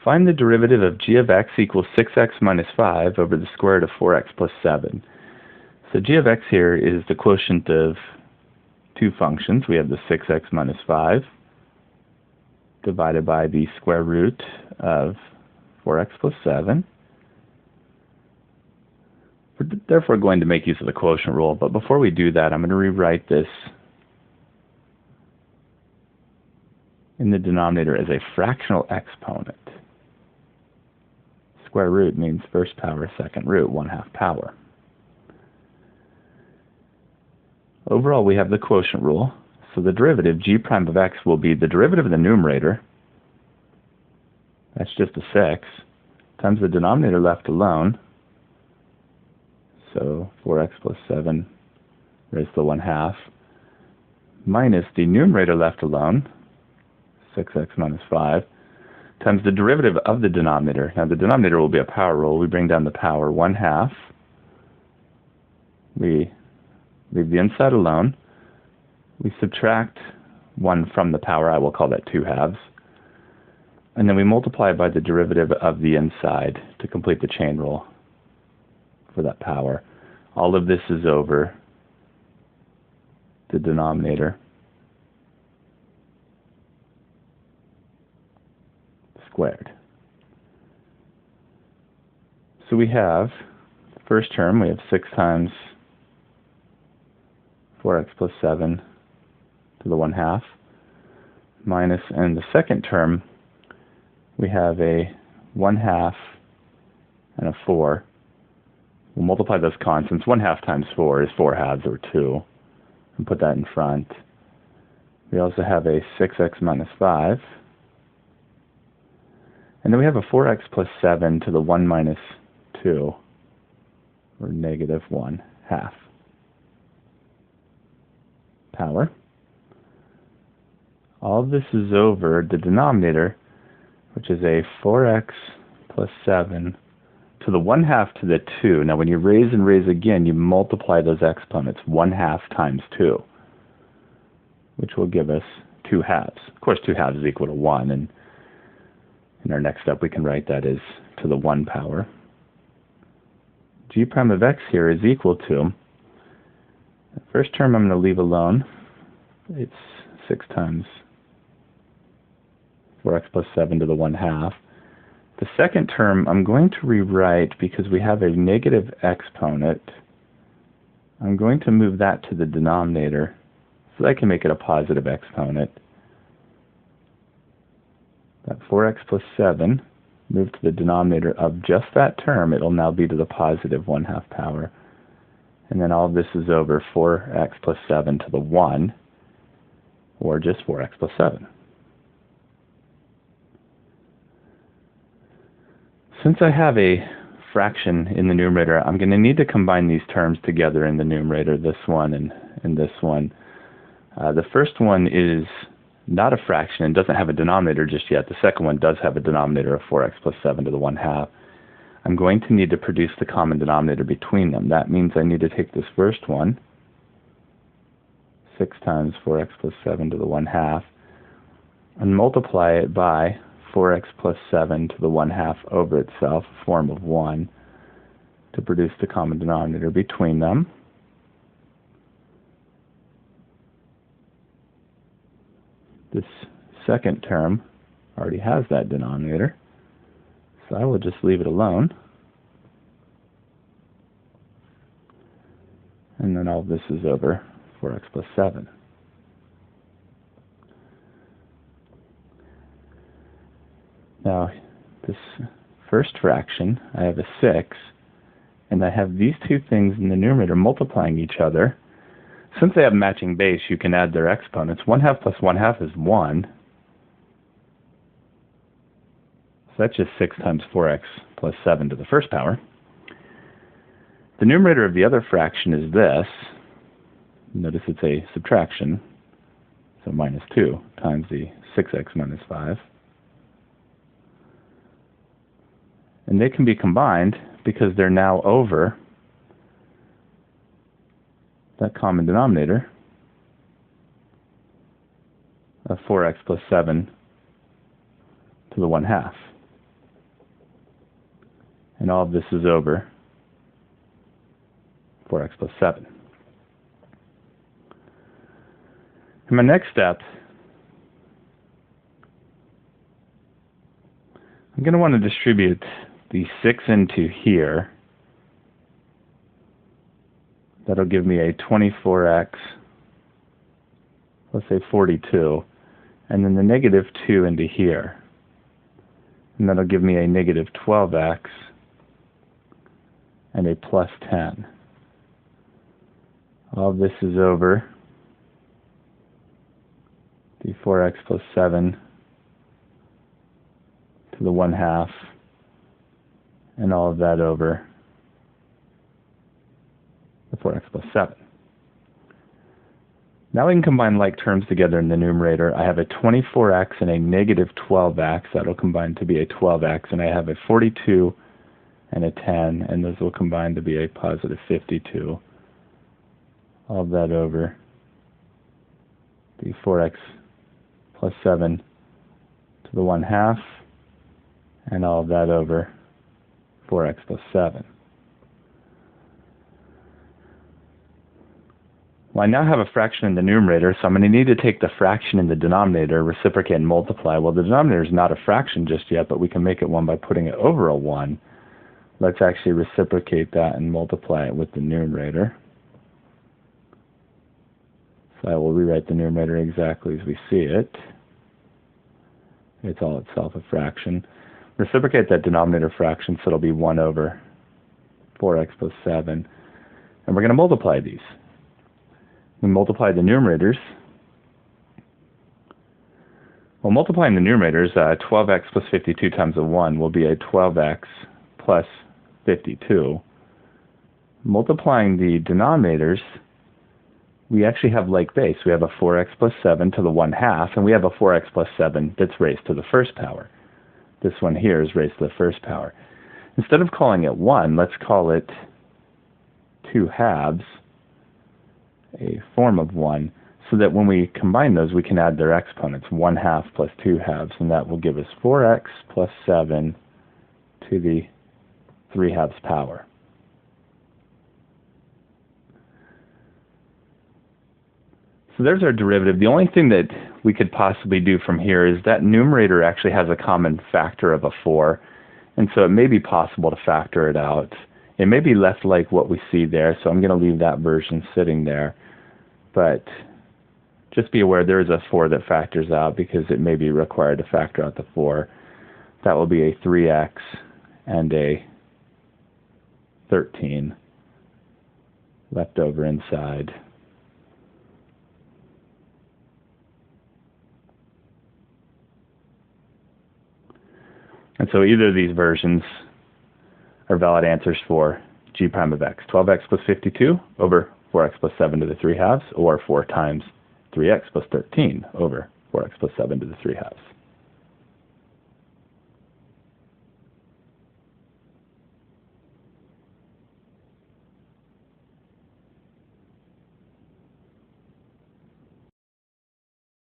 Find the derivative of g of x equals 6x minus 5 over the square root of 4x plus 7. So g of x here is the quotient of two functions. We have the 6x minus 5 divided by the square root of 4x plus 7. We're therefore going to make use of the quotient rule, but before we do that, I'm going to rewrite this in the denominator as a fractional exponent. Square root means first power, second root, 1/2 power. Overall, we have the quotient rule, so the derivative, g prime of x, will be the derivative of the numerator, that's just a 6, times the denominator left alone, so 4x plus 7 raised to the 1/2, minus the numerator left alone, 6x minus 5, times the derivative of the denominator. Now the denominator will be a power rule. We bring down the power 1/2. We leave the inside alone. We subtract 1 from the power. I will call that 2/2. And then we multiply by the derivative of the inside to complete the chain rule for that power. All of this is over the denominator squared. So we have the first term, we have 6 times 4x plus 7 to the 1/2 minus, and the second term we have a 1/2 and a 4. We'll multiply those constants. 1/2 times 4 is 4/2 or 2, and put that in front. We also have a 6x minus 5. And then we have a 4x plus 7 to the 1 minus 2, or negative 1/2 power. All of this is over the denominator, which is a 4x plus 7 to the 1/2 to the 2. Now when you raise and raise again, you multiply those exponents, 1/2 times 2, which will give us 2/2. Of course, 2/2 is equal to 1, and in our next step we can write that as to the 1 power. G prime of x here is equal to, the first term I'm going to leave alone. It's 6 times 4x plus 7 to the 1/2. The second term I'm going to rewrite, because we have a negative exponent, I'm going to move that to the denominator so that I can make it a positive exponent. That 4x plus 7 moved to the denominator of just that term, it'll now be to the positive 1/2 power. And then all of this is over 4x plus 7 to the 1, or just 4x plus 7. Since I have a fraction in the numerator, I'm going to need to combine these terms together in the numerator, this one and this one. The first one is not a fraction and doesn't have a denominator just yet. The second one does have a denominator of 4x plus 7 to the 1/2. I'm going to need to produce the common denominator between them. That means I need to take this first one, 6 times 4x plus 7 to the 1/2, and multiply it by 4x plus 7 to the 1/2 over itself, a form of 1, to produce the common denominator between them. This second term already has that denominator, so I will just leave it alone. And then all of this is over 4x plus 7. Now, this first fraction, I have a 6, and I have these two things in the numerator multiplying each other. Since they have matching base, you can add their exponents. 1/2 plus 1/2 is 1. So that's just 6 times 4x plus 7 to the first power. The numerator of the other fraction is this. Notice it's a subtraction, so minus 2 times the 6x minus 5. And they can be combined because they're now over that common denominator of 4x plus 7 to the 1/2. and all of this is over 4x plus 7. In my next step, I'm going to want to distribute the 6 into here. That'll give me a 24x, let's say 42, and then the negative 2 into here. And that'll give me a negative 12x and a plus 10. All of this is over the 4x plus 7 to the 1/2, and all of that over the 4x plus 7. Now we can combine like terms together in the numerator. I have a 24x and a negative 12x. That'll combine to be a 12x. And I have a 42 and a 10, and those will combine to be a positive 52. All of that over the 4x plus 7 to the 1/2, and all of that over 4x plus 7. Well, I now have a fraction in the numerator, so I'm going to need to take the fraction in the denominator, reciprocate, and multiply. Well, the denominator is not a fraction just yet, but we can make it one by putting it over a 1. Let's actually reciprocate that and multiply it with the numerator. So I will rewrite the numerator exactly as we see it. It's all itself a fraction. Reciprocate that denominator fraction, so it'll be 1 over 4x plus 7. And we're going to multiply these. We multiply the numerators. Well, multiplying the numerators, 12x plus 52 times a 1 will be a 12x plus 52. Multiplying the denominators, we actually have like base. We have a 4x plus 7 to the 1/2, and we have a 4x plus 7 that's raised to the first power. This one here is raised to the first power. Instead of calling it 1, let's call it 2/2, a form of 1, so that when we combine those, we can add their exponents, 1/2 plus 2/2, and that will give us 4x plus 7 to the 3/2 power. So there's our derivative. The only thing that we could possibly do from here is that numerator actually has a common factor of a 4, and so it may be possible to factor it out. It may be less like what we see there, so I'm going to leave that version sitting there. But just be aware there is a 4 that factors out because it may be required to factor out the 4. That will be a 3x and a 13 left over inside. And so either of these versions are valid answers for g prime of x. 12x plus 52 over 4x plus 7 to the 3/2, or 4 times 3x plus 13 over 4x plus 7 to the 3/2.